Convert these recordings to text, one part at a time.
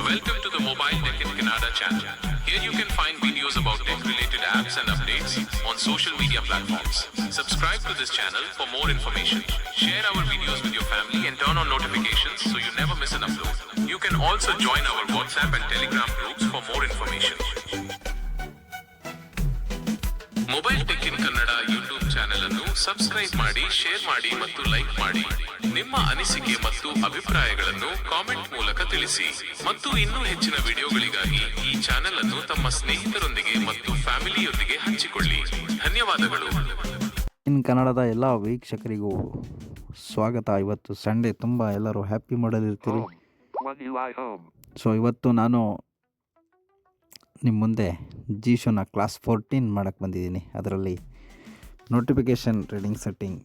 Welcome to the Mobile Tech in Kannada channel. Here you can find videos about tech-related apps and updates on social media platforms. Subscribe to this channel for more information. Share our videos with your family and turn on notifications so you never miss an upload. You can also join our WhatsApp and Telegram groups for more information. Mobile tech in Kannada YouTube channel ಅನ್ನು subscribe ಮಾಡಿ, share ಮಾಡಿ ಮತ್ತು like ಮಾಡಿ. ನಿಮ್ಮ ಅನಿಸಿಕೆ ಮತ್ತು ಅಭಿಪ್ರಾಯಗಳನ್ನು comment ಮೂಲಕ ತಿಳಿಸಿ ಮತ್ತು ಇನ್ನೂ ಹೆಚ್ಚಿನ ವಿಡಿಯೋಗಳಿಗಾಗಿ ಈ ಚಾನೆಲ್ ಅನ್ನು ತಮ್ಮ ಸ್ನೇಹಿತರೊಂದಿಗೆ ಮತ್ತು ಫ್ಯಾಮಿಲಿಯೊಂದಿಗೆ ಹಂಚಿಕೊಳ್ಳಿ. ಧನ್ಯವಾದಗಳು. ಇನ್ ಕನ್ನಡದ ಎಲ್ಲ ವೀಕ್ಷಕರಿಗೂ ಸ್ವಾಗತ. ಇವತ್ತು ಸಂಡೇ, ತುಂಬ ಎಲ್ಲರೂ ಹ್ಯಾಪಿ ಮಾಡಲಿರ್ತೀರಿ. ಸೊ ಇವತ್ತು ನಾನು ನಿಮ್ಮ ಮುಂದೆ ಜಿ-ಶೋನ ಕ್ಲಾಸ್ 14 ಮಾಡೋಕ್ಕೆ ಬಂದಿದ್ದೀನಿ. ಅದರಲ್ಲಿ ನೋಟಿಫಿಕೇಷನ್ ರೀಡಿಂಗ್ ಸೆಟ್ಟಿಂಗ್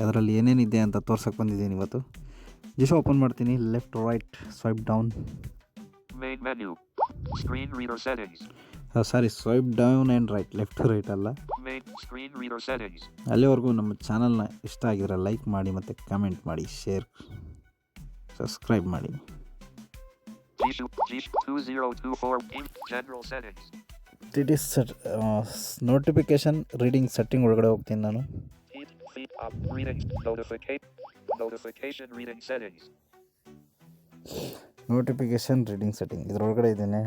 ಅದರಲ್ಲಿ ಏನೇನಿದೆ ಅಂತ ತೋರ್ಸೋಕ್ಕೆ ಬಂದಿದ್ದೀನಿ. ಇವತ್ತು ಜಿ-ಶೋ ಓಪನ್ ಮಾಡ್ತೀನಿ. Left right swipe down, sorry swipe down and right, left right ಅಲ್ಲ. ಅಲ್ಲಿವರೆಗೂ ನಮ್ಮ ಚಾನಲ್ನ ಇಷ್ಟ ಆಗಿದ್ರೆ ಲೈಕ್ ಮಾಡಿ ಮತ್ತು ಕಮೆಂಟ್ ಮಾಡಿ, ಶೇರ್, ಸಬ್ಸ್ಕ್ರೈಬ್ ಮಾಡಿ. ನೋಟಿಫಿಕೇಶನ್ ರೀಡಿಂಗ್ ಸೆಟ್ಟಿಂಗ್ ಒಳಗಡೆ ಹೋಗ್ತೀನಿ ನಾನು. ನೋಟಿಫಿಕೇಶನ್ ರೀಡಿಂಗ್ ಸೆಟ್ಟಿಂಗ್ ಇದರೊಳಗಡೆ ಇದ್ದೇನೆ.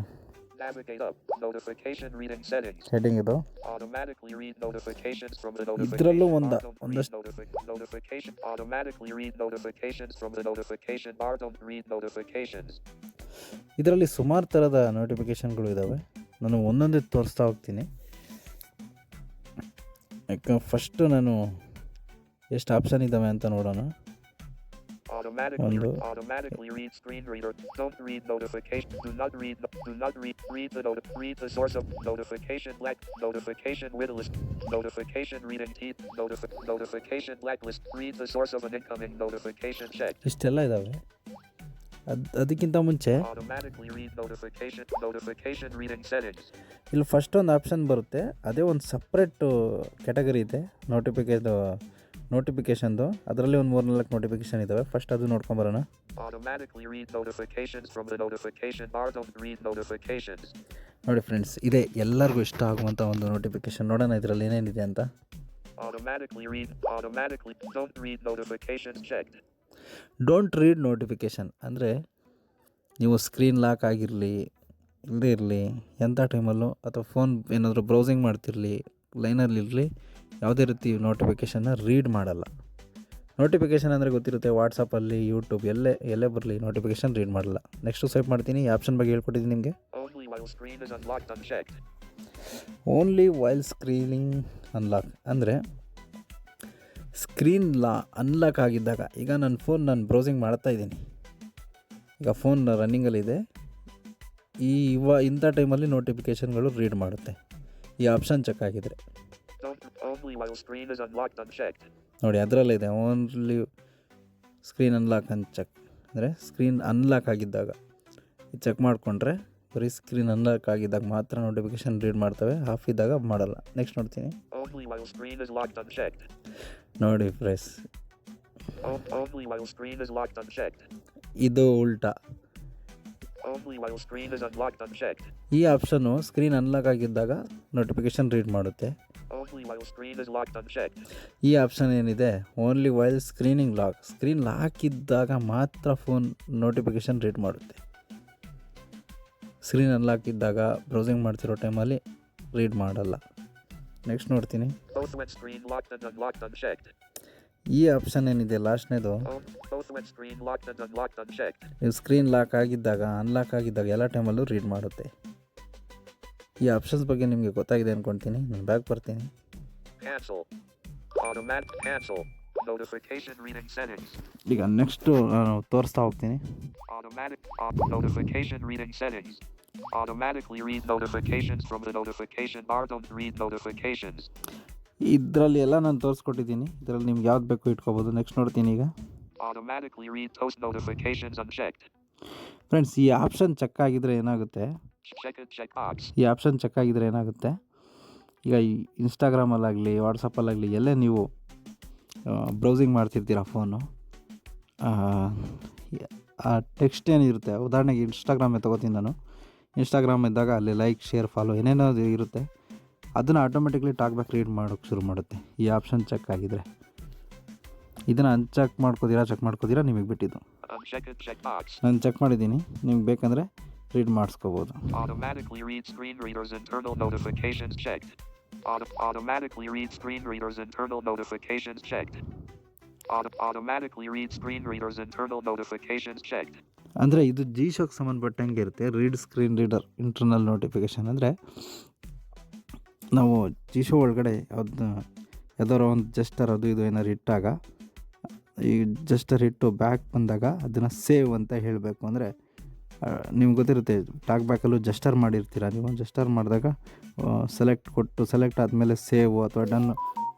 ಸೆಟ್ಟಿಂಗ್ ಇದು ಇದರಲ್ಲೂ ಒಂದಷ್ಟು ಇದರಲ್ಲಿ ಸುಮಾರು ಥರದ ನೋಟಿಫಿಕೇಷನ್ಗಳು ಇದ್ದಾವೆ. ನಾನು ಒಂದೊಂದೇ ತೋರಿಸ್ತಾ ಹೋಗ್ತೀನಿ. ಯಾಕೆ ಫಸ್ಟು ನಾನು ಎಷ್ಟು ಆಪ್ಷನ್ ಇದ್ದಾವೆ ಅಂತ ನೋಡೋಣ. ಒಂದು ಇಷ್ಟೆಲ್ಲ ಇದ್ದಾವೆ. ಅದಕ್ಕಿಂತ ಮುಂಚೆ ಇಲ್ಲಿ ಫಸ್ಟ್ ಒಂದು ಆಪ್ಷನ್ ಬರುತ್ತೆ. ಅದೇ ಒಂದು ಸಪ್ರೇಟ್ ಕ್ಯಾಟಗರಿ ಇದೆ ನೋಟಿಫಿಕೇಷನ್ದು. ಅದರಲ್ಲಿ ಒಂದು 3-4 ನೋಟಿಫಿಕೇಷನ್ ಇದ್ದಾವೆ. ಫಸ್ಟ್ ಅದು ನೋಡ್ಕೊಂಬರೋಣ. ನೋಡಿ ಫ್ರೆಂಡ್ಸ್, ಇದೆ ಎಲ್ಲರಿಗೂ ಇಷ್ಟ ಆಗುವಂಥ ಒಂದು ನೋಟಿಫಿಕೇಷನ್. ನೋಡೋಣ ಇದರಲ್ಲಿ ಏನೇನಿದೆ ಅಂತ. ಡೋಂಟ್ ರೀಡ್ ನೋಟಿಫಿಕೇಷನ್ ಅಂದರೆ ನೀವು ಸ್ಕ್ರೀನ್ ಲಾಕ್ ಆಗಿರಲಿ, ಇಲ್ಲದೇ ಇರಲಿ, ಎಂಥ ಟೈಮಲ್ಲೂ ಅಥವಾ ಫೋನ್ ಏನಾದರೂ ಬ್ರೌಸಿಂಗ್ ಮಾಡ್ತಿರಲಿ, ಲೈನಲ್ಲಿರಲಿ, ಯಾವುದೇ ರೀತಿ ನೋಟಿಫಿಕೇಷನ್ನ ರೀಡ್ ಮಾಡಲ್ಲ. ನೋಟಿಫಿಕೇಷನ್ ಅಂದರೆ ಗೊತ್ತಿರುತ್ತೆ, ವಾಟ್ಸಪ್ಪಲ್ಲಿ, ಯೂಟ್ಯೂಬ್ ಎಲ್ಲೇ ಬರಲಿ ನೋಟಿಫಿಕೇಷನ್ ರೀಡ್ ಮಾಡಲ್ಲ. ನೆಕ್ಸ್ಟು ಸ್ವೈಪ್ ಮಾಡ್ತೀನಿ. ಈ ಆಪ್ಷನ್ ಬಗ್ಗೆ ಹೇಳ್ಕೊಟ್ಟಿದ್ದೀನಿ ನಿಮಗೆ. ಓನ್ಲಿ ವೈಲ್ ಸ್ಕ್ರೀನಿಂಗ್ ಅನ್ಲಾಕ್ ಅಂದರೆ ಸ್ಕ್ರೀನ್ ಅನ್ಲಾಕ್ ಆಗಿದ್ದಾಗ, ಈಗ ನನ್ನ ಫೋನ್ ನಾನು ಬ್ರೌಸಿಂಗ್ ಮಾಡ್ತಾ ಇದ್ದೀನಿ, ಈಗ ಫೋನ್ ರನ್ನಿಂಗಲ್ಲಿದೆ, ಇಂಥ ಟೈಮಲ್ಲಿ ನೋಟಿಫಿಕೇಷನ್ಗಳು ರೀಡ್ ಮಾಡುತ್ತೆ. ಈ ಆಪ್ಷನ್ ಚೆಕ್ ಆಗಿದ್ರೆ ನೋಡಿ, ಅದರಲ್ಲಿದೆ ಓನ್ಲಿ ಸ್ಕ್ರೀನ್ ಅನ್ಲಾಕ್ ಅಂತ ಚೆಕ್ ಅಂದರೆ ಸ್ಕ್ರೀನ್ ಅನ್ಲಾಕ್ ಆಗಿದ್ದಾಗ ಚೆಕ್ ಮಾಡಿಕೊಂಡ್ರೆ ಬರೀ ಸ್ಕ್ರೀನ್ ಅನ್ಲಾಕ್ ಆಗಿದ್ದಾಗ ಮಾತ್ರ ನೋಟಿಫಿಕೇಷನ್ ರೀಡ್ ಮಾಡ್ತವೆ, ಆಫ್ ಇದ್ದಾಗ ಮಾಡಲ್ಲ. ನೆಕ್ಸ್ಟ್ ನೋಡ್ತೀನಿ. ನೋಡಿ ಫ್ರೆಂಡ್ಸ್, ಇದು ಉಲ್ಟಾ. ಈ ಆಪ್ಷನ್ನು ಸ್ಕ್ರೀನ್ ಅನ್ಲಾಕ್ ಆಗಿದ್ದಾಗ ನೋಟಿಫಿಕೇಷನ್ ರೀಡ್ ಮಾಡುತ್ತೆ. ಈ ಆಪ್ಷನ್ ಏನಿದೆ, only while screening lock, screen lock ಇದ್ದಾಗ ಮಾತ್ರ ಫೋನ್ ನೋಟಿಫಿಕೇಷನ್ ರೀಡ್ ಮಾಡುತ್ತೆ. ಸ್ಕ್ರೀನ್ ಅನ್ಲಾಕ್ ಇದ್ದಾಗ ಬ್ರೌಸಿಂಗ್ ಮಾಡ್ತಿರೋ ಟೈಮಲ್ಲಿ ರೀಡ್ ಮಾಡಲ್ಲ. ನೆಕ್ಸ್ಟ್ ನೋಡ್ತೀನಿ. ಈ ಆಪ್ಷನ್ ಏನಿದೆ ಲಾಸ್ಟ್ನೇದು, ನೀವು ಸ್ಕ್ರೀನ್ ಲಾಕ್ ಆಗಿದ್ದಾಗ, ಅನ್ಲಾಕ್ ಆಗಿದ್ದಾಗ ಎಲ್ಲ ಟೈಮಲ್ಲೂ ರೀಡ್ ಮಾಡುತ್ತೆ. ಈ ಆಪ್ಷನ್ಸ್ ಬಗ್ಗೆ ನಿಮಗೆ ಗೊತ್ತಾಗಿದೆ ಅಂದ್ಕೊಳ್ತೀನಿ. ನಾನು ಬ್ಯಾಕ್ ಬರ್ತೀನಿ. ಈಗ ನೆಕ್ಸ್ಟು ನಾನು ತೋರಿಸ್ತಾ ಹೋಗ್ತೀನಿ. ಇದರಲ್ಲಿ ಎಲ್ಲ ನಾನು ತೋರಿಸ್ಕೊಟ್ಟಿದ್ದೀನಿ. ಇದರಲ್ಲಿ ನಿಮ್ಗೆ ಯಾವ್ದು ಬೇಕು ಇಟ್ಕೋಬೋದು. ನೆಕ್ಸ್ಟ್ ನೋಡ್ತೀನಿ. ಈಗ ಫ್ರೆಂಡ್ಸ್, ಈ ಆಪ್ಷನ್ ಚೆಕ್ ಆಗಿದ್ರೆ ಏನಾಗುತ್ತೆ, ಈಗ ಈ ಇನ್ಸ್ಟಾಗ್ರಾಮಲ್ಲಾಗಲಿ, ವಾಟ್ಸಪ್ಪಲ್ಲಾಗಲಿ ಎಲ್ಲೇ ನೀವು ಬ್ರೌಸಿಂಗ್ ಮಾಡ್ತಿರ್ತೀರ ಫೋನು, ಆ ಟೆಕ್ಸ್ಟ್ ಏನಿರುತ್ತೆ, ಉದಾಹರಣೆಗೆ ಇನ್ಸ್ಟಾಗ್ರಾಮೇ ತೊಗೋತೀನಿ ನಾನು. ಇನ್ಸ್ಟಾಗ್ರಾಮ್ ಇದ್ದಾಗ ಅಲ್ಲಿ ಲೈಕ್, ಶೇರ್, ಫಾಲೋ ಏನೇನೋ ಇರುತ್ತೆ. ಅದನ್ನು ಆಟೋಮೆಟಿಕ್ಲಿ ಟಾಕ್ ಬ್ಯಾಕ್ ರೀಡ್ ಮಾಡೋಕ್ಕೆ ಶುರು ಮಾಡುತ್ತೆ ಈ ಆಪ್ಷನ್ ಚೆಕ್ ಆಗಿದ್ರೆ. ಇದನ್ನು ಅನ್ಚೆಕ್ ಮಾಡ್ಕೋತೀರಾ ನಿಮಗೆ ಬಿಟ್ಟಿದ್ದು. ನಾನು ಚೆಕ್ ಮಾಡಿದ್ದೀನಿ, ನಿಮ್ಗೆ ಬೇಕಂದರೆ read ಮಾಡಿಸ್ಕೋಬೋದು. Automatically read screen readers internal notifications checked. Automatically read screen readers internal notifications checked. Automatically read screen readers internal notifications checked. ಅಂದರೆ ಇದು G-Shock ಸಂಬಂಧಪಟ್ಟಂಗೆ ಇರುತ್ತೆ. Read screen reader internal notification ಅಂದರೆ ನಾವು G-Shock ಒಳಗಡೆ ಯಾವ್ದಾರು ಒಂದು ಜಸ್ಟರ್ ಅದು ಇದು ಏನಾರು ಇಟ್ಟಾಗ, ಈ ಜಸ್ಟರ್ ಇಟ್ಟು ಬ್ಯಾಕ್ ಬಂದಾಗ ಅದನ್ನು ಸೇವ್ ಅಂತ ಹೇಳಬೇಕು. ಅಂದರೆ ನಿಮ್ಗೆ ಗೊತ್ತಿರುತ್ತೆ, ಟಾಕ್ ಬ್ಯಾಕಲ್ಲೂ ಜಸ್ಟರ್ ಮಾಡಿರ್ತೀರ. ನೀವು ಜಸ್ಟರ್ ಮಾಡಿದಾಗ ಸೆಲೆಕ್ಟ್ ಆದಮೇಲೆ ಸೇವ್ ಅಥವಾ ಡನ್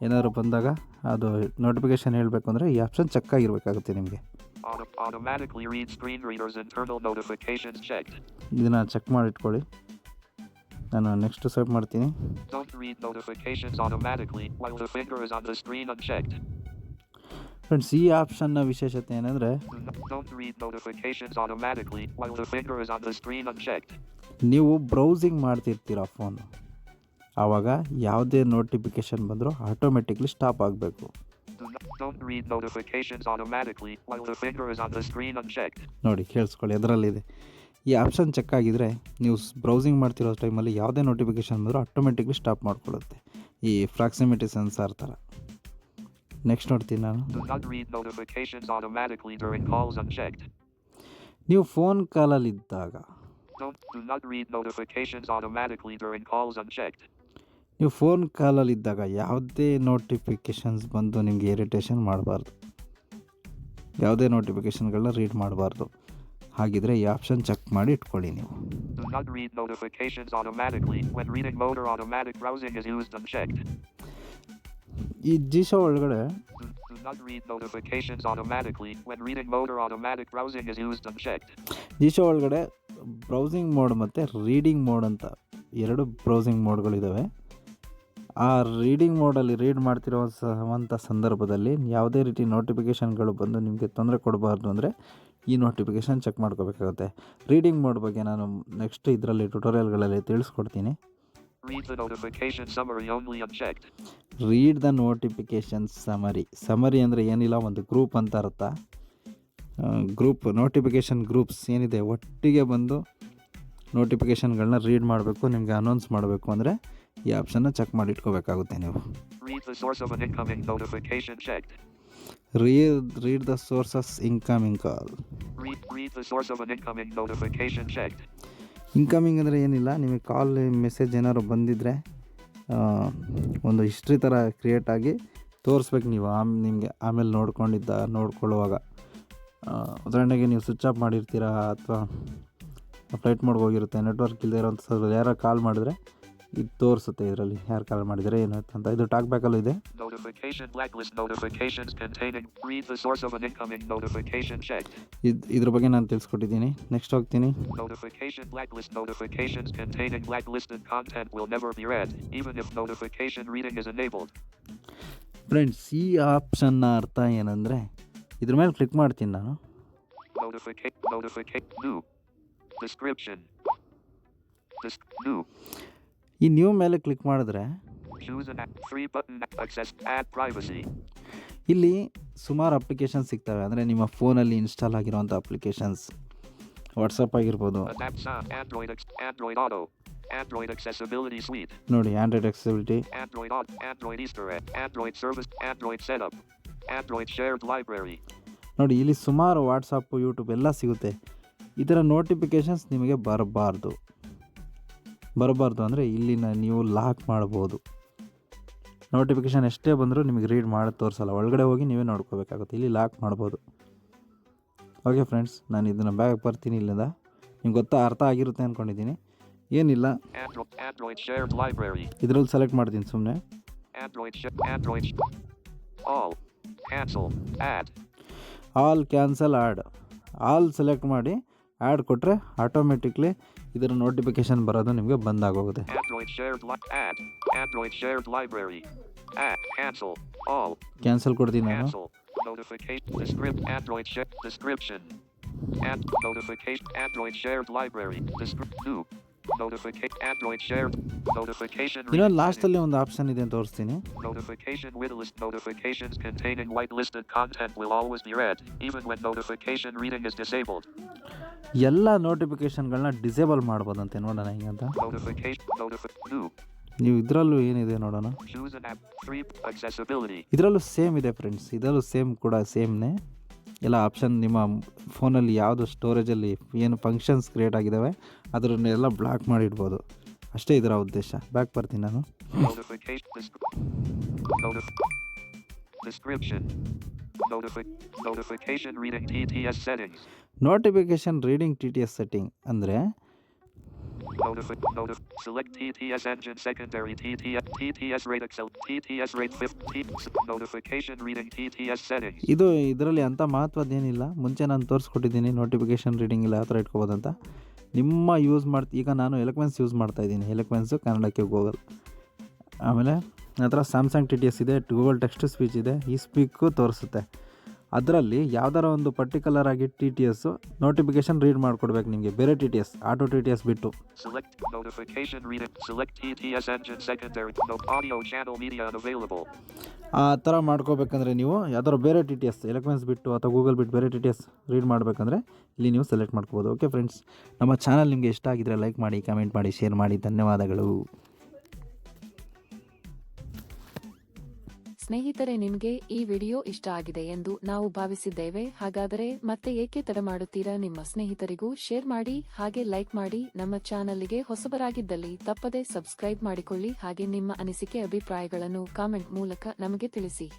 ಏನಾದ್ರು ಬಂದಾಗ ಅದು ನೋಟಿಫಿಕೇಷನ್ ಹೇಳಬೇಕು ಅಂದರೆ ಈ ಆಪ್ಷನ್ ಚೆಕ್ ಆಗಿರಬೇಕಾಗುತ್ತೆ ನಿಮಗೆ. Automatically read screen readers internal notifications checked. ಇದನ್ನು ಚೆಕ್ ಮಾಡಿಟ್ಕೊಳ್ಳಿ. ನಾನು ನೆಕ್ಸ್ಟ್ ಸ್ವೈಪ್ ಮಾಡ್ತೀನಿ. Don't read notifications automatically while the finger is on the screen unchecked. Friends, ಈ ಆಪ್ಷನ್ನ ವಿಶೇಷತೆ ಏನಂದರೆ Don't read notifications automatically while the finger is on the screen unchecked. ನೀವು browsing ಮಾಡ್ತಿರ್ತೀರ phone, ಆವಾಗ ಯಾವುದೇ notification ಬಂದರೂ automatically stop ಆಗಬೇಕು. Don't read notifications automatically while the finger is on the screen unchecked. ನೋಡಿ, ಕೇಳಿಸ್ಕೊಳ್ಳಿ, ಅದರಲ್ಲಿದೆ. ಈ ಆಪ್ಷನ್ ಚೆಕ್ ಆಗಿದ್ರೆ ನೀವು ಬ್ರೌಸಿಂಗ್ ಮಾಡ್ತಿರೋ ಟೈಮಲ್ಲಿ ಯಾವುದೇ ನೋಟಿಫಿಕೇಷನ್ ಬಂದರೂ ಆಟೋಮೆಟಿಕ್ಲಿ ಸ್ಟಾಪ್ ಮಾಡ್ಕೊಳ್ಳುತ್ತೆ, ಈ ಪ್ರಾಕ್ಸಿಮಿಟಿ ಸೆನ್ಸಾರ್ ಥರ. ನೆಕ್ಸ್ಟ್ ನೋಡ್ತೀನಿ ನಾನು. Do not read notifications automatically during calls unchecked. ನೀವು ಫೋನ್ ಕಾಲಲ್ಲಿದ್ದಾಗ, Do not read notifications automatically during calls unchecked. ನೀವು ಫೋನ್ ಕಾಲಲ್ಲಿದ್ದಾಗ ಯಾವುದೇ ನೋಟಿಫಿಕೇಷನ್ಸ್ ಬಂದು ನಿಮಗೆ ಇರಿಟೇಷನ್ ಮಾಡಬಾರ್ದು, ಯಾವುದೇ ನೋಟಿಫಿಕೇಷನ್ಗಳನ್ನ ರೀಡ್ ಮಾಡಬಾರ್ದು. ಹಾಗಿದ್ರೆ ಈ ಆಪ್ಷನ್ ಚೆಕ್ ಮಾಡಿ ಇಟ್ಕೊಳ್ಳಿ ನೀವು. Do not read notifications automatically when reading mode or automatic browsing is used unchecked. ಈ G-Shock ಒಳಗಡೆ Do not read notifications automatically when reading mode or automatic browsing is used unchecked. G-Shock ಒಳಗಡೆ browsing mode ಮತ್ತು reading mode ಅಂತ ಎರಡು browsing ಮೋಡ್ಗಳಿದ್ದಾವೆ. ಆ reading ಮೋಡಲ್ಲಿ read ಮಾಡ್ತಿರೋವಂಥ ಸಂದರ್ಭದಲ್ಲಿ ಯಾವುದೇ ರೀತಿ ನೋಟಿಫಿಕೇಷನ್ಗಳು ಬಂದು ನಿಮಗೆ ತೊಂದರೆ ಕೊಡಬಾರ್ದು ಅಂದರೆ ಈ ನೋಟಿಫಿಕೇಷನ್ ಚೆಕ್ ಮಾಡ್ಕೋಬೇಕಾಗುತ್ತೆ. ರೀಡಿಂಗ್ ಮೋಡ್ ಬಗ್ಗೆ ನಾನು ನೆಕ್ಸ್ಟ್ ಇದರಲ್ಲಿ ಟ್ಯುಟೋರಿಯಲ್ಗಳಲ್ಲಿ ತಿಳಿಸ್ಕೊಡ್ತೀನಿ. Read the notification summary only unchecked. Read the notification summary ಅಂದರೆ ಏನಿಲ್ಲ, ಒಂದು ಗ್ರೂಪ್ ಅಂತ ಅರ್ಥ. ಗ್ರೂಪ್ ನೋಟಿಫಿಕೇಷನ್ ಗ್ರೂಪ್ಸ್ ಏನಿದೆ ಒಟ್ಟಿಗೆ ಬಂದು ನೋಟಿಫಿಕೇಷನ್ಗಳನ್ನ ರೀಡ್ ಮಾಡಬೇಕು, ನಿಮಗೆ ಅನೌನ್ಸ್ ಮಾಡಬೇಕು ಅಂದರೆ ಈ ಆಪ್ಷನ್ನ ಚೆಕ್ ಮಾಡಿ ಇಟ್ಕೋಬೇಕಾಗುತ್ತೆ ನೀವು. Read the source of an incoming notification checked. Read the sources incoming call. Read the source of an incoming notification checked. Incoming ಅಂದರೆ ಏನಿಲ್ಲ, ನಿಮಗೆ ಕಾಲ್ ಮೆಸೇಜ್ ಏನಾದ್ರು ಬಂದಿದ್ದರೆ ಒಂದು ಹಿಸ್ಟ್ರಿ ಥರ ಕ್ರಿಯೇಟ್ ಆಗಿ ತೋರಿಸ್ಬೇಕು ನೀವು. ನಿಮಗೆ ಆಮೇಲೆ ನೋಡ್ಕೊಳ್ಳುವಾಗ ಉದಾಹರಣೆಗೆ ನೀವು ಸ್ವಿಚ್ ಆಫ್ ಮಾಡಿರ್ತೀರ ಅಥವಾ ಫ್ಲೈಟ್ ಮೋಡ್ಗೆ ಹೋಗಿರುತ್ತೆ, ನೆಟ್ವರ್ಕ್ ಇಲ್ಲದೆ ಇರೋಂಥ ಯಾರು ಕಾಲ್ ಮಾಡಿದ್ರೆ ಇದು ತೋರಿಸುತ್ತೆ ಇದರಲ್ಲಿ ಯಾರು ಕಾಲ್ ಮಾಡಿದರೆ ಏನಾಯ್ತು ಅಂತ. ಇದು ಟಾಕ್ ಬ್ಯಾಕಲ್ಲೂ ಇದೆ. Notification blacklist notifications containing read the source of an incoming notification checked. ಇದ್ರ ಬಗ್ಗೆ ನಾನು ತಿಳಿಸ್ಕೊಟ್ಟಿದ್ದೀನಿ. ನೆಕ್ಸ್ಟ್ ಹೋಗ್ತೀನಿ. Notification blacklist notifications containing blacklisted content will never be read even if notification reading is enabled. Friends, ಈ ಆಪ್ಷನ್ನ ಅರ್ಥ ಏನಂದರೆ ಇದ್ರ ಮೇಲೆ ಕ್ಲಿಕ್ ಮಾಡ್ತೀನಿ ನಾನು. Notification new description new. ಈ ನ್ಯೂ ಮೇಲೆ ಕ್ಲಿಕ್ ಮಾಡಿದ್ರೆ choose an free button access add privacy. ಇಲ್ಲಿ ಸುಮಾರು ಅಪ್ಲಿಕೇಶನ್ಸ್ ಸಿಗ್ತವೆ. ಅಂದರೆ ನಿಮ್ಮ ಫೋನಲ್ಲಿ ಇನ್ಸ್ಟಾಲ್ ಆಗಿರುವಂಥ ಅಪ್ಲಿಕೇಶನ್ಸ್, ವಾಟ್ಸಪ್ ಆಗಿರ್ಬೋದು. Android Auto, Android Accessibility Suite. ನೋಡಿ, Android accessibility, Android Easter egg, Android Service, Android Setup, Android Shared Library. ನೋಡಿ ಇಲ್ಲಿ ಸುಮಾರು ವಾಟ್ಸಪ್ಪು, ಯೂಟ್ಯೂಬ್ ಎಲ್ಲ ಸಿಗುತ್ತೆ. ಇದರ ನೋಟಿಫಿಕೇಷನ್ಸ್ ನಿಮಗೆ ಬರಬಾರ್ದು ಅಂದರೆ ಇಲ್ಲಿನ ನೀವು ಲಾಕ್ ಮಾಡ್ಬೋದು. ನೋಟಿಫಿಕೇಷನ್ ಎಷ್ಟೇ ಬಂದರೂ ನಿಮಗೆ ರೀಡ್ ಮಾಡಿ ತೋರಿಸಲ್ಲ, ಒಳಗಡೆ ಹೋಗಿ ನೀವೇ ನೋಡ್ಕೋಬೇಕಾಗುತ್ತೆ. ಇಲ್ಲಿ ಲಾಕ್ ಮಾಡ್ಬೋದು. ಓಕೆ ಫ್ರೆಂಡ್ಸ್, ನಾನು ಇದನ್ನು ಬ್ಯಾಗ್ ಬರ್ತೀನಿ ಇಲ್ಲಿಂದ. ನಿಮ್ಗೆ ಅರ್ಥ ಆಗಿರುತ್ತೆ ಅಂದ್ಕೊಂಡಿದ್ದೀನಿ. ಏನಿಲ್ಲ, ಇದರಲ್ಲಿ ಸೆಲೆಕ್ಟ್ ಮಾಡ್ತೀನಿ ಸುಮ್ಮನೆ. All cancel add, all select ಮಾಡಿ ಆ್ಯಡ್ ಕೊಟ್ಟರೆ ಆಟೋಮೆಟಿಕ್ಲಿ ಇದರ ನೋಟಿಫಿಕೇಶನ್ ಬರೋದು ನಿಮಗೆ ಬಂದಾಗೋಗುತ್ತೆ. ಕ್ಯಾನ್ಸಲ್ ಕೊಡ್ತೀನಿ ನಾನು. And notification. Android shared library. New. Notification. Android shared. Notification. ಇನ್ನೊಂದು ಲಾಸ್ಟಲ್ಲಿ ಒಂದು ಆಪ್ಷನ್ ಇದೆ ಅಂತ ತೋರಿಸ್ತೀನಿ. Notification with list. Notifications containing whitelisted content will always be read, even when notification reading is disabled. ಎಲ್ಲ ನೋಟಿಫಿಕೇಷನ್ಗಳನ್ನ ಡಿಸೇಬಲ್ ಮಾಡ್ಬೋದಂತೆ. ನೋಡೋಣ ಹಿಂಗಂತ. New. ನೀವು ಇದರಲ್ಲೂ ಏನಿದೆ ನೋಡೋಣ. Choose an app. 3. Accessibility. ಇದರಲ್ಲೂ ಸೇಮ್ ಇದೆ ಫ್ರೆಂಡ್ಸ್. ಇದರಲ್ಲೂ ಸೇಮ್ನೇ ಎಲ್ಲ ಆಪ್ಷನ್ ನಿಮ್ಮ ಫೋನಲ್ಲಿ ಯಾವುದು ಸ್ಟೋರೇಜಲ್ಲಿ ಏನು ಫಂಕ್ಷನ್ಸ್ ಕ್ರಿಯೇಟ್ ಆಗಿದ್ದಾವೆ ಅದರನ್ನೆಲ್ಲ ಬ್ಲಾಕ್ ಮಾಡಿಡ್ಬೋದು. ಅಷ್ಟೇ ಇದರ ಉದ್ದೇಶ. ಬ್ಯಾಕ್ ಬರ್ತೀನಿ ನಾನು. Notification reading TTS settings. Notification reading TTS setting ಅಂದರೆ select TTS engine secondary TTS rate Excel TTS rate 50 notification reading TTS settings. ಇದು ಇದರಲ್ಲಿ ಅಂಥ ಮಹತ್ವದ್ದೇನಿಲ್ಲ. ಮುಂಚೆ ನಾನು ತೋರಿಸ್ಕೊಟ್ಟಿದ್ದೀನಿ ನೋಟಿಫಿಕೇಶನ್ ರೀಡಿಂಗ್ ಇಲ್ಲ ಯಾವ ಥರ ಇಟ್ಕೋಬೋದಂತ. ನಿಮ್ಮ ಈಗ ನಾನು ಎಲಕ್ವೆನ್ಸ್ ಯೂಸ್ ಮಾಡ್ತಾಯಿದ್ದೀನಿ. ಎಲಕ್ವೆನ್ಸು ಕನ್ನಡಕ್ಕೆ ಗೂಗಲ್. ಆಮೇಲೆ ನಂತರ ಸ್ಯಾಮ್ಸಂಗ್ TTS ಇದೆ, ಗೂಗಲ್ ಟೆಕ್ಸ್ಟ್ ಸ್ಪೀಚ್ ಇದೆ. ಈ ಸ್ಪೀಕು ತೋರಿಸುತ್ತೆ. ಅದರಲ್ಲಿ ಯಾವ್ದಾರ ಒಂದು ಪರ್ಟಿಕ್ಯುಲರ್ ಆಗಿ TTS ನೋಟಿಫಿಕೇಶನ್ ರೀಡ್ ಮಾಡಿಕೊಡ್ಬೇಕು ನಿಮಗೆ. ಬೇರೆ TTS ಆಟೋ TTS ಬಿಟ್ಟು. Select notification reading. Select TTS engine secondary. No audio channel media unavailable. ಆ ಥರ ಮಾಡ್ಕೋಬೇಕಂದ್ರೆ ನೀವು ಯಾವ್ದಾರು ಬೇರೆ TTS ಎಲಕ್ವೆನ್ಸ್ ಬಿಟ್ಟು ಅಥವಾ ಗೂಗಲ್ ಬಿಟ್ಟು ಬೇರೆ TTS ರೀಡ್ ಮಾಡಬೇಕಂದ್ರೆ ಇಲ್ಲಿ ನೀವು ಸೆಲೆಕ್ಟ್ ಮಾಡ್ಕೋಬೋದು. ಓಕೆ ಫ್ರೆಂಡ್ಸ್, ನಮ್ಮ ಚಾನಲ್ ನಿಮಗೆ ಇಷ್ಟ ಆಗಿದ್ರೆ ಲೈಕ್ ಮಾಡಿ, ಕಮೆಂಟ್ ಮಾಡಿ, ಶೇರ್ ಮಾಡಿ. ಧನ್ಯವಾದಗಳು. ಸ್ನೇಹಿತರೆ, ನಿಮಗೆ ಈ ವಿಡಿಯೋ ಇಷ್ಟ ಆಗಿದೆ ಎಂದು ನಾವು ಭಾವಿಸಿದ್ದೇವೆ. ಹಾಗಾದರೆ ಮತ್ತೆ ಏಕೆ ತಡ ಮಾಡುತ್ತೀರಾ? ನಿಮ್ಮ ಸ್ನೇಹಿತರಿಗೂ ಶೇರ್ ಮಾಡಿ, ಹಾಗೆ ಲೈಕ್ ಮಾಡಿ. ನಮ್ಮ ಚಾನಲ್ಗೆ ಹೊಸಬರಾಗಿದ್ದಲ್ಲಿ ತಪ್ಪದೆ ಸಬ್ಸ್ಕ್ರೈಬ್ ಮಾಡಿಕೊಳ್ಳಿ. ಹಾಗೆ ನಿಮ್ಮ ಅನಿಸಿಕೆ ಅಭಿಪ್ರಾಯಗಳನ್ನು ಕಾಮೆಂಟ್ ಮೂಲಕ ನಮಗೆ ತಿಳಿಸಿ.